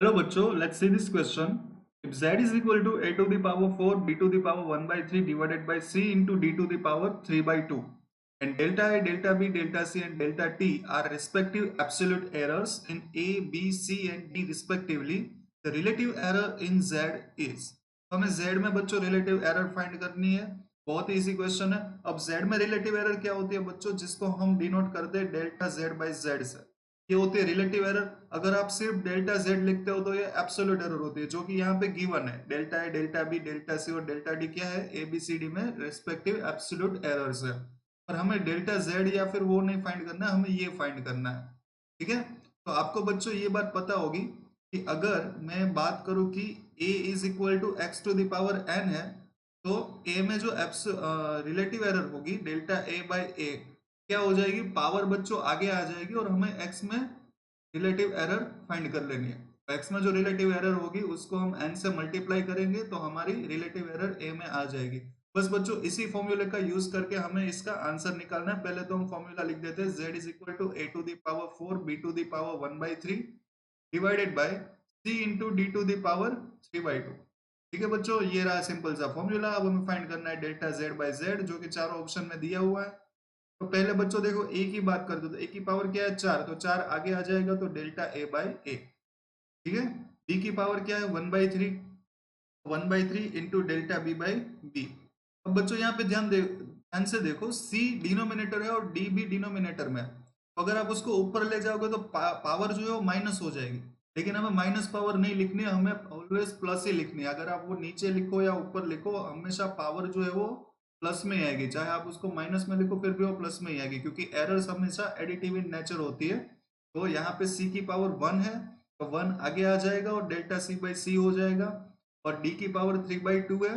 Hello बच्चों, let's see this question. If z is equal to a to the power 4 b to the power 1 by 3 divided by c into d to the power 3 by 2 and delta a, delta b, delta c and delta t are respective absolute errors in a, b, c and d respectively, the relative error in z is. तो हमें z में बच्चों relative error find करनी है। बहुत ही easy question है। अब z में रिलेटिव एरर क्या होती है बच्चों, जिसको हम डिनोट करते हैं डेल्टा z बाई z से। ये होती है रिलेटिव एरर। अगर आप सिर्फ डेल्टा जेड लिखते हो तो ये एब्सोल्यूट एरर होती है, जो कि यहाँ पे गिवन है। Delta A, delta B, delta C और डेल्टा डी क्या है, ए बी सी डी में रेस्पेक्टिव एब्सोल्यूट एरर्स है। और हमें डेल्टा जेड या फिर वो नहीं फाइंड करना है, हमें ये फाइंड करना है। ठीक है, तो आपको बच्चों ये बात पता होगी कि अगर मैं बात करूं कि a is equal to x to the power n है, तो a में जो रिलेटिव एरर होगी डेल्टा ए बाई ए क्या हो जाएगी, पावर बच्चों आगे आ जाएगी और हमें x में रिलेटिव एरर फाइंड कर लेनी है। तो x में जो रिलेटिव एरर होगी उसको हम n से मल्टीप्लाई करेंगे तो हमारी रिलेटिव एरर a में आ जाएगी। बस बच्चों इसी फॉर्मूले का यूज करके हमें इसका आंसर निकालना है। पहले तो हम फॉर्मूला लिख देते हैं, z is equal to a to the power 4 b to the power 1 by 3 divided by c into d to the power 3 by 2। ठीक है बच्चों, ये रहा सिंपल सा फॉर्मूला। अब हमें फाइंड करना है डेल्टा z बाय z, जो कि चारों ऑप्शन में दिया हुआ है। तो पहले बच्चों देखो a की बात करते तो a की पावर क्या है 4, तो 4 आगे आ जाएगा तो डेल्टा a बाई ए। ठीक है, b की पावर क्या है 1 by 3, 1 by 3 into delta b by B. अब बच्चों यहाँ पे ध्यान से देखो, c डिनोमिनेटर है और d भी डिनोमिनेटर में है। तो अगर आप उसको ऊपर ले जाओगे तो पावर जो है वो माइनस हो जाएगी। लेकिन हमें माइनस पावर नहीं लिखनी है, हमें ऑलवेज प्लस ही लिखनी है। अगर आप वो नीचे लिखो या ऊपर लिखो, हमेशा पावर जो है वो प्लस में ही आएगी। चाहे आप उसको माइनस में लिखो फिर भी वो प्लस में ही आएगी, क्योंकि एरर्स हमेशा एडिटिव इन नेचर होती है। तो यहाँ पे c की पावर 1 है तो 1 आगे आ जाएगा और डेल्टा c बाई सी हो जाएगा। और d की पावर 3 बाई 2 है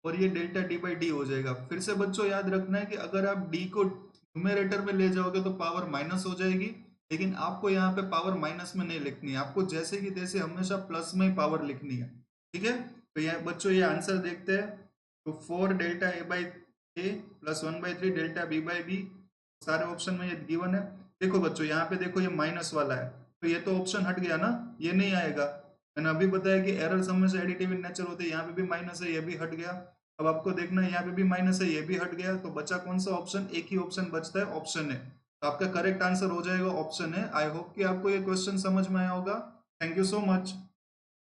और ये डेल्टा d बाई डी हो जाएगा। फिर से बच्चों याद रखना है कि अगर आप d को न्यूमेरेटर में ले जाओगे तो पावर माइनस हो जाएगी, लेकिन आपको यहाँ पे पावर माइनस में नहीं लिखनी है, आपको जैसे कि तैसे हमेशा प्लस में ही पावर लिखनी है। ठीक है, तो ये बच्चों ये आंसर देखते हैं। तो 4 delta A by A plus 1 by 3 delta B by B, सारे ऑप्शन में ये गिवन है। देखो बच्चों यहाँ पे देखो ये माइनस वाला है, तो ये तो ऑप्शन हट गया ना, ये नहीं आएगा। मैंने अभी बताया कि एरर हमेशा एडिटिव इन नेचर होते हैं। यहाँ पे भी माइनस है, ये भी हट गया। अब आपको देखना है यहाँ पे भी माइनस है, ये भी हट गया। तो बचा कौन सा ऑप्शन, एक ही ऑप्शन बचता है, ऑप्शन है। तो आपका करेक्ट आंसर हो जाएगा ऑप्शन है। आई होप कि आपको ये क्वेश्चन समझ में आया होगा। Thank you so much.